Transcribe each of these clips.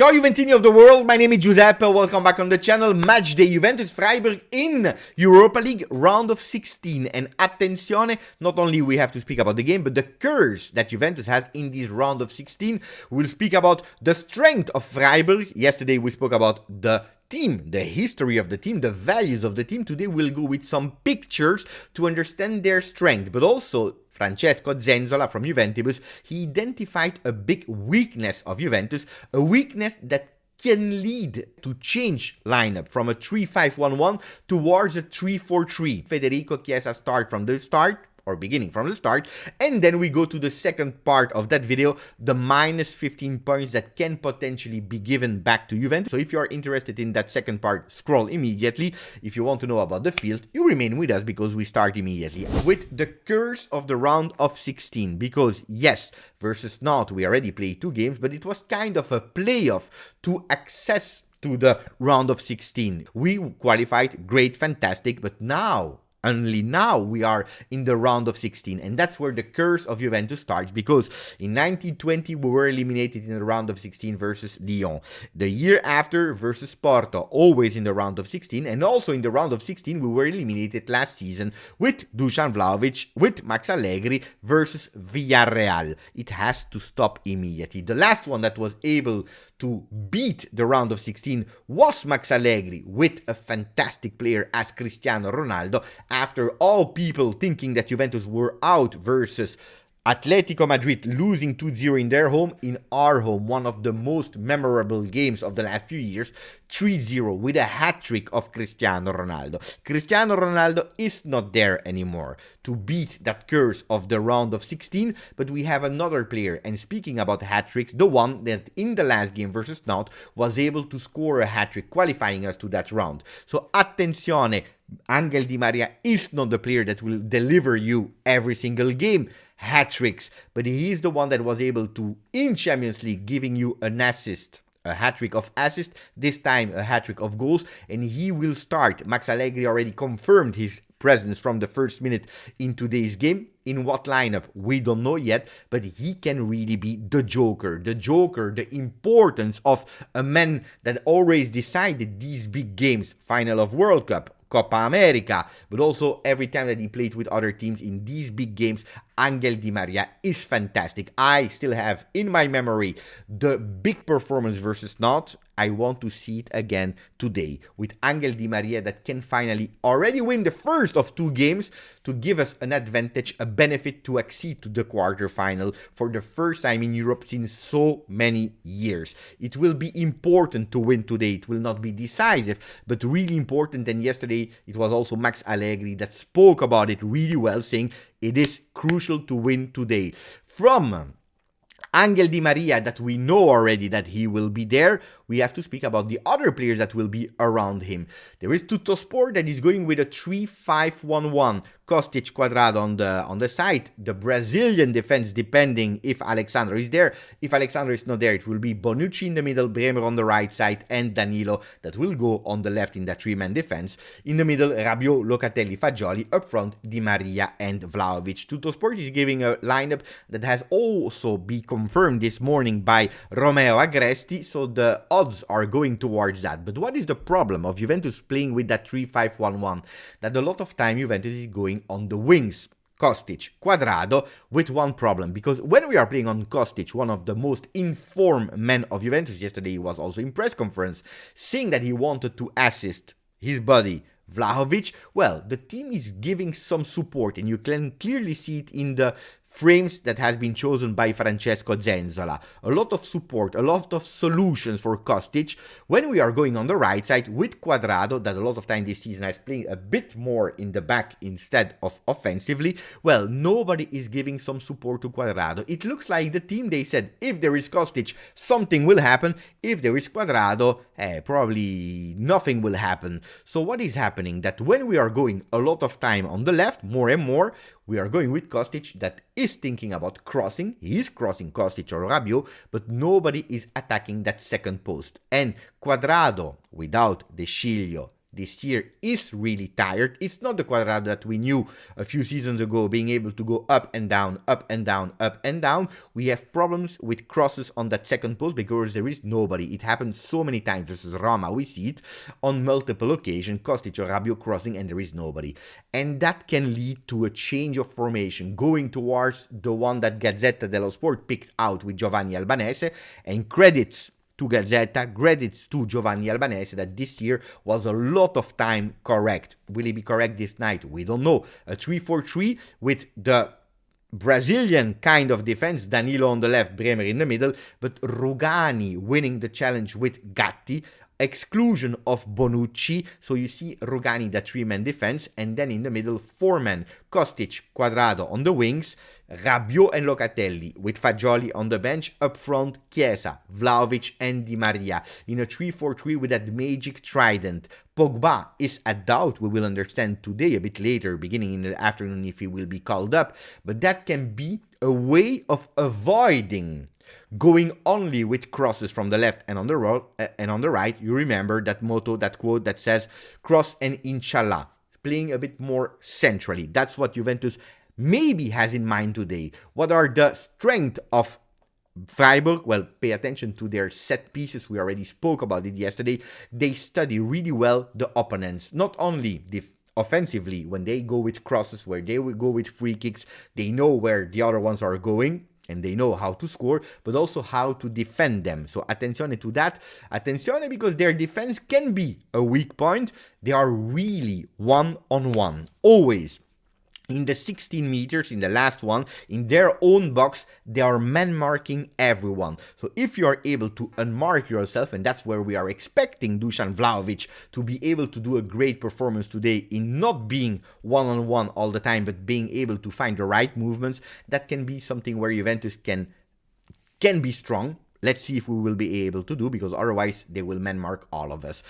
Ciao Juventini of the world, my name is Giuseppe, welcome back on the channel. Matchday Juventus Freiburg in Europa League round of 16. And attenzione, not only we have to speak about the game, but the curse that Juventus has in this round of 16. We'll speak about the strength of Freiburg. Yesterday we spoke about the team, the history of the team, the values of the team. Today we'll go with some pictures to understand their strength, but also Francesco Zenzola from Juventus, he identified a big weakness of Juventus, a weakness that can lead to change lineup from a 3-5-1-1 towards a 3-4-3. Federico Chiesa start from the start, or beginning from the start, and then we go to the second part of that video, the minus 15 points that can potentially be given back to Juventus. So if you are interested in that second part, scroll immediately. If you want to know about the field, you remain with us because we start immediately with the curse of the round of 16. Because yes, versus Nantes we already played 2 games, but it was kind of a playoff to access to the round of 16. We qualified, great, fantastic, but now, only now we are in the round of 16, and that's where the curse of Juventus starts, because in 1920 we were eliminated in the round of 16 versus Lyon. The year after versus Porto, always in the round of 16, and also in the round of 16 we were eliminated last season with Dusan Vlahovic, with Max Allegri versus Villarreal. It has to stop immediately. The last one that was able to beat the round of 16 was Max Allegri with a fantastic player as Cristiano Ronaldo, after all people thinking that Juventus were out versus Atletico Madrid losing 2-0 in their home. In our home, one of the most memorable games of the last few years, 3-0 with a hat-trick of Cristiano Ronaldo. Cristiano Ronaldo is not there anymore to beat that curse of the round of 16, but we have another player. And speaking about hat-tricks, the one that in the last game versus Nantes was able to score a hat-trick, qualifying us to that round. So attenzione, Angel Di Maria is not the player that will deliver you every single game hat-tricks, but he is the one that was able to, in Champions League, giving you an assist, a hat-trick of assist, this time a hat-trick of goals, and he will start. Max Allegri already confirmed his presence from the first minute in today's game. In what lineup, we don't know yet, but he can really be the joker, the importance of a man that always decided these big games, final of World Cup, Copa America, but also every time that he played with other teams in these big games, Angel Di Maria is fantastic. I still have in my memory the big performance versus Nantes. I want to see it again today with Angel Di Maria that can finally already win the first of 2 games to give us an advantage, a benefit to accede to the quarterfinal for the first time in Europe since so many years. It will be important to win today. It will not be decisive, but really important. And yesterday it was also Max Allegri that spoke about it really well, saying it is crucial to win today. From Angel Di Maria, that we know already that he will be there, we have to speak about the other players that will be around him. There is Tuttosport that is going with a 3-5-1-1. Kostic, Quadrado on the side, the Brazilian defense, depending if Alexandro is there. If Alexandro is not there, it will be Bonucci in the middle, Bremer on the right side, and Danilo that will go on the left in that 3-man defense. In the middle, Rabiot, Locatelli, Fagioli. Up front, Di Maria and Vlahovic. Tuttosport is giving a lineup that has also been confirmed this morning by Romeo Agresti, so the odds are going towards that. But what is the problem of Juventus playing with that 3-5-1-1? That a lot of time Juventus is going on the wings, Kostic, Quadrado, with one problem, because when we are playing on Kostic, one of the most informed men of Juventus, yesterday he was also in press conference saying that he wanted to assist his buddy Vlahovic, well, the team is giving some support, and you can clearly see it in the frames that has been chosen by Francesco Zenzola. A lot of support, a lot of solutions for Kostic. When we are going on the right side with Quadrado, that a lot of time this season is playing a bit more in the back instead of offensively, well, nobody is giving some support to Quadrado. It looks like the team, they said, if there is Kostic, something will happen. If there is Quadrado, probably nothing will happen. So what is happening? That when we are going a lot of time on the left, more and more, we are going with Kostic that is thinking about crossing. He is crossing Kostic or Rabiot, but nobody is attacking that second post. And Quadrado, without De Sciglio, this year is really tired. It's not the Quadrado that we knew a few seasons ago, being able to go up and down, up and down, up and down. We have problems with crosses on that second post because there is nobody. It happens so many times versus Roma. We see it on multiple occasions, Kostic or Rabiot crossing, and there is nobody. And that can lead to a change of formation, going towards the one that Gazzetta dello Sport picked out with Giovanni Albanese, and credits to Gazzetta, credits to Giovanni Albanese that this year was a lot of time correct. Will he be correct this night? We don't know. A 3-4-3 with the Brazilian kind of defense, Danilo on the left, Bremer in the middle, but Rugani winning the challenge with Gatti, exclusion of Bonucci, so you see Rugani, the 3-man defense, and then in the middle, 4-man, Kostic, Quadrado on the wings, Rabiot and Locatelli, with Fagioli on the bench, up front, Chiesa, Vlahovic and Di Maria, in a 3-4-3 with that magic trident. Pogba is a doubt, we will understand today, a bit later, beginning in the afternoon, if he will be called up, but that can be a way of avoiding going only with crosses from the left and on the right. You remember that motto, that quote that says cross and inshallah, playing a bit more centrally. That's what Juventus maybe has in mind today. What are the strengths of Freiburg? Well, pay attention to their set pieces. We already spoke about it yesterday. They study really well the opponents, not only offensively when they go with crosses, where they will go with free kicks. They know where the other ones are going, and they know how to score, but also how to defend them. So attenzione to that. Attenzione, because their defense can be a weak point. They are really one-on-one, always. In the 16 meters, in the last one, in their own box, they are man-marking everyone. So if you are able to unmark yourself, and that's where we are expecting Dusan Vlahovic to be able to do a great performance today in not being one-on-one all the time, but being able to find the right movements, that can be something where Juventus can be strong. Let's see if we will be able to do, because otherwise they will man-mark all of us.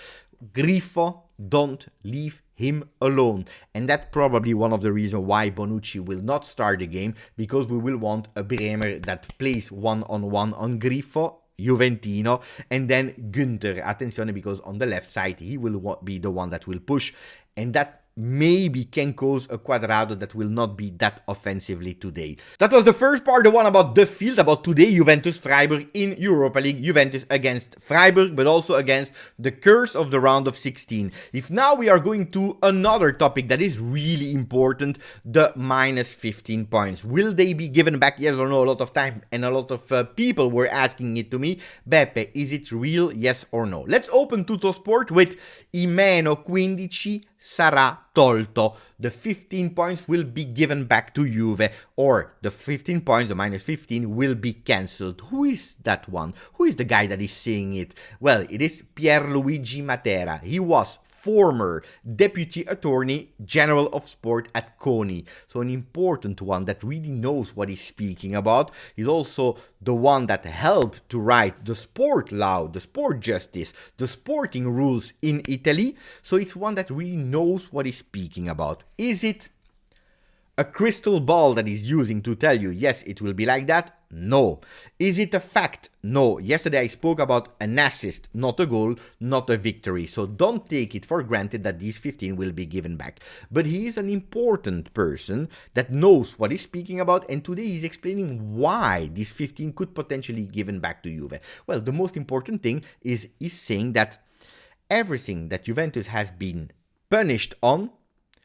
Grifo, don't leave him alone. And that's probably one of the reasons why Bonucci will not start the game, because we will want a Bremer that plays one-on-one on Grifo, Juventino, and then Günther. Attenzione, because on the left side he will be the one that will push, and that maybe can cause a Quadrado that will not be that offensively today. That was the first part, the one about the field, about today, Juventus-Freiburg in Europa League. Juventus against Freiburg, but also against the curse of the round of 16. If now we are going to another topic that is really important, the minus 15 points. Will they be given back, yes or no? A lot of time and a lot of people were asking it to me. Beppe, is it real, yes or no? Let's open Tuttosport with I meno 15 sarà tolto. The 15 points will be given back to Juve, or the 15 points, the minus 15, will be cancelled. Who is that one? Who is the guy that is saying it? Well, it is Pierluigi Matera. He was former Deputy Attorney General of Sport at CONI. So an important one that really knows what he's speaking about. He's also the one that helped to write the sport law, the sport justice, the sporting rules in Italy. So it's one that really knows what he's speaking about. Is it a crystal ball that he's using to tell you, yes, it will be like that? No. Is it a fact? No. Yesterday I spoke about an assist, not a goal, not a victory. So don't take it for granted that these 15 will be given back. But he is an important person that knows what he's speaking about, and today he's explaining why these 15 could potentially be given back to Juve. Well, the most important thing is he's saying that everything that Juventus has been punished on,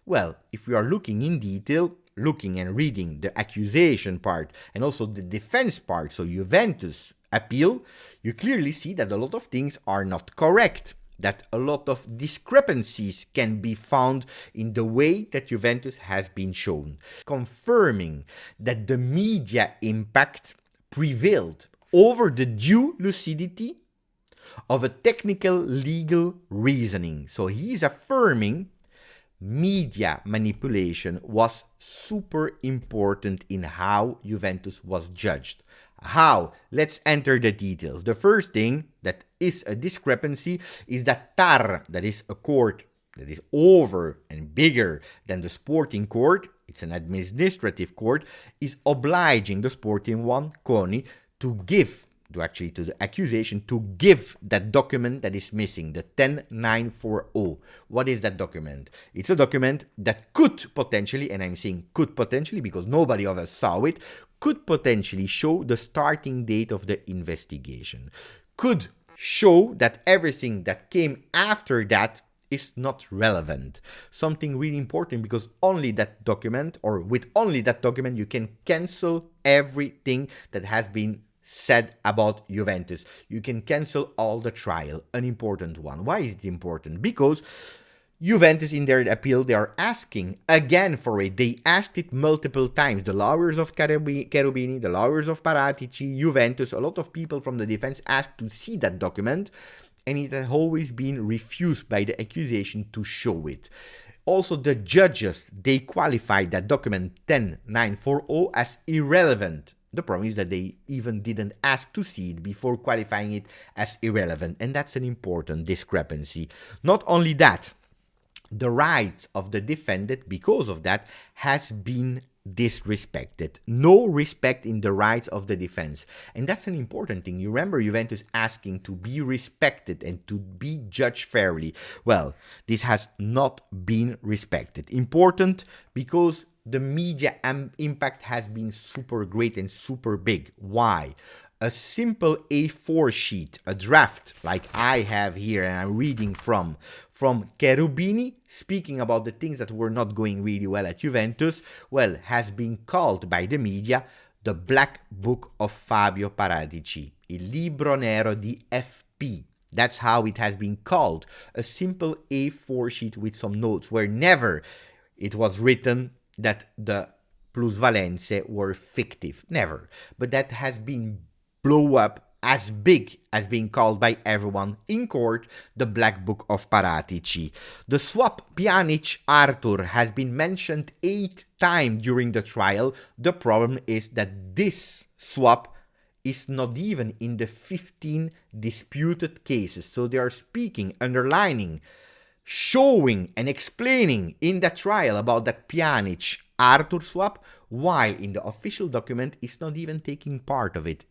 well, if we are looking in detail, looking and reading the accusation part and also the defense part, so Juventus appeal, you clearly see that a lot of things are not correct, that a lot of discrepancies can be found in the way that Juventus has been shown, confirming that the media impact prevailed over the due lucidity of a technical legal reasoning. So he is affirming media manipulation was super important in how Juventus was judged. How? Let's enter the details. The first thing that is a discrepancy is that TAR, that is a court that is over and bigger than the sporting court, it's an administrative court, is obliging the sporting one, CONI, to give to the accusation to give that document that is missing, the 10940. What is that document? It's a document that could potentially, and I'm saying could potentially because nobody of us saw it, could potentially show the starting date of the investigation. Could show that everything that came after that is not relevant. Something really important, because only that document, or with only that document, you can cancel everything that has been said about Juventus. You can cancel all the trial, an important one. Why is it important? Because Juventus, in their appeal, they are asking again for it. They asked it multiple times. The lawyers of Cherubini, the lawyers of Paratici, Juventus, a lot of people from the defense asked to see that document, and it has always been refused by the accusation to show it. Also, the judges, they qualified that document 10940 as irrelevant. The problem is that they even didn't ask to see it before qualifying it as irrelevant, and that's an important discrepancy. Not only that, the rights of the defendant, because of that, has been disrespected. No respect in the rights of the defense. And that's an important thing. You remember Juventus asking to be respected and to be judged fairly. Well, this has not been respected. Important because the media impact has been super great and super big. Why? A simple A4 sheet, a draft like I have here and I'm reading from Cherubini, speaking about the things that were not going really well at Juventus, well, has been called by the media the Black Book of Fabio Paratici, il libro nero di FP. That's how it has been called, a simple A4 sheet with some notes where never it was written that the plusvalenze were fictive, never. But that has been blow up as big as being called by everyone in court the Black Book of Paratici. The swap Pjanic-Arthur has been mentioned 8 times during the trial. The problem is that this swap is not even in the 15 disputed cases. So they are speaking, underlining, showing and explaining in the trial about that Pjanic-Arthur swap, while in the official document is not even taking part of it.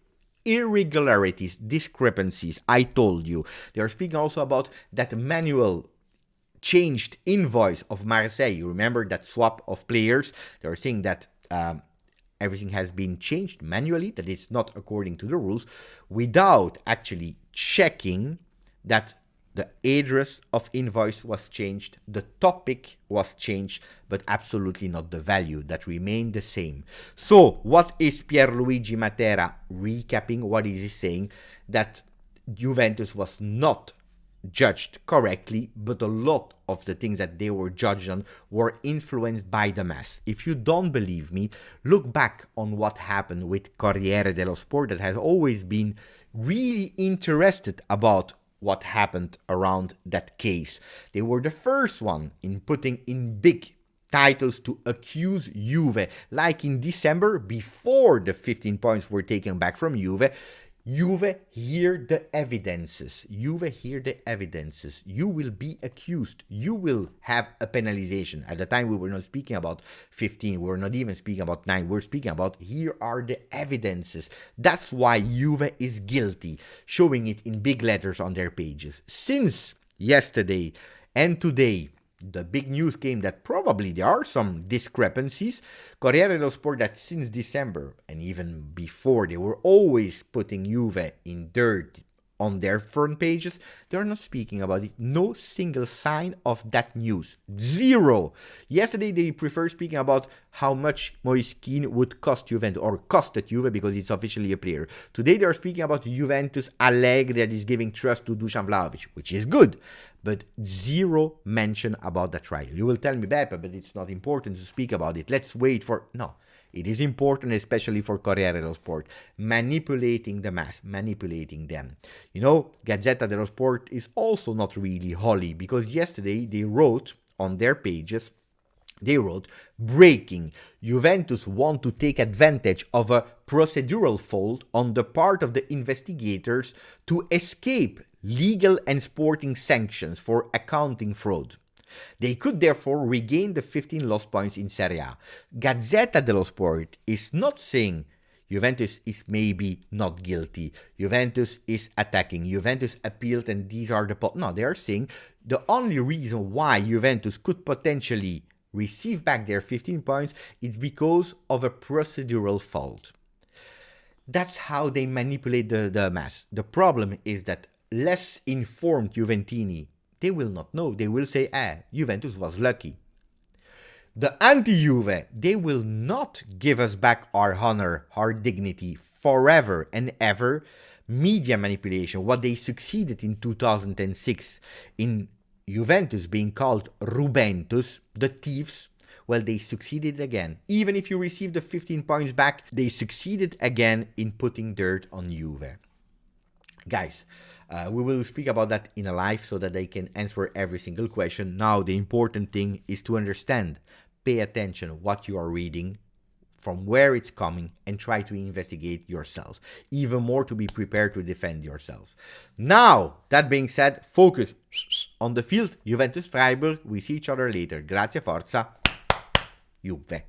Irregularities, discrepancies, I told you. They are speaking also about that manual changed invoice of Marseille. You remember that swap of players? They are saying that everything has been changed manually, that it's not according to the rules, without actually checking that the address of invoice was changed, the topic was changed, but absolutely not the value. That remained the same. So, what is Pierluigi Matera recapping? What is he saying? That Juventus was not judged correctly, but a lot of the things that they were judged on were influenced by the mass. If you don't believe me, look back on what happened with Corriere dello Sport, that has always been really interested about what happened around that case. They were the first one in putting in big titles to accuse Juve, like in December, before the 15 points were taken back from Juve. Juve, hear the evidences. Juve, hear the evidences. You will be accused. You will have a penalization. At the time, we were not speaking about 15. We were not even speaking about 9. We're speaking about, here are the evidences. That's why Juve is guilty, showing it in big letters on their pages. Since yesterday and today, the big news came that probably there are some discrepancies. Corriere dello Sport, that since December and even before, they were always putting Juve in dirt on their front pages. They are not speaking about it. No single sign of that news. Zero. Yesterday they prefer speaking about how much Moiskin would cost Juventus, or costed Juve, because it's officially a player. Today they are speaking about Juventus Allegri that is giving trust to Dusan Vlahovic, which is good. But zero mention about that trial. You will tell me, Beppe, but it's not important to speak about it. Let's wait for... No. It is important, especially for Corriere dello Sport, manipulating the mass, manipulating them. You know, Gazzetta dello Sport is also not really holy, because yesterday they wrote on their pages, they wrote, breaking, Juventus want to take advantage of a procedural fault on the part of the investigators to escape legal and sporting sanctions for accounting fraud. They could therefore regain the 15 lost points in Serie A. Gazzetta dello Sport is not saying Juventus is maybe not guilty. Juventus is attacking. Juventus appealed and these are the... No, they are saying the only reason why Juventus could potentially receive back their 15 points is because of a procedural fault. That's how they manipulate the mass. The problem is that less informed Juventini, they will not know. They will say, Juventus was lucky. The anti-Juve, they will not give us back our honor, our dignity forever and ever. Media manipulation, what they succeeded in 2006 in Juventus being called Rubentus, the thieves, well, they succeeded again. Even if you receive the 15 points back, they succeeded again in putting dirt on Juve. Guys, we will speak about that in a live so that they can answer every single question. Now, the important thing is to understand, pay attention what you are reading, from where it's coming, and try to investigate yourself. Even more to be prepared to defend yourself. Now, that being said, focus on the field. Juventus, Freiburg, we see each other later. Grazie, forza, Juve.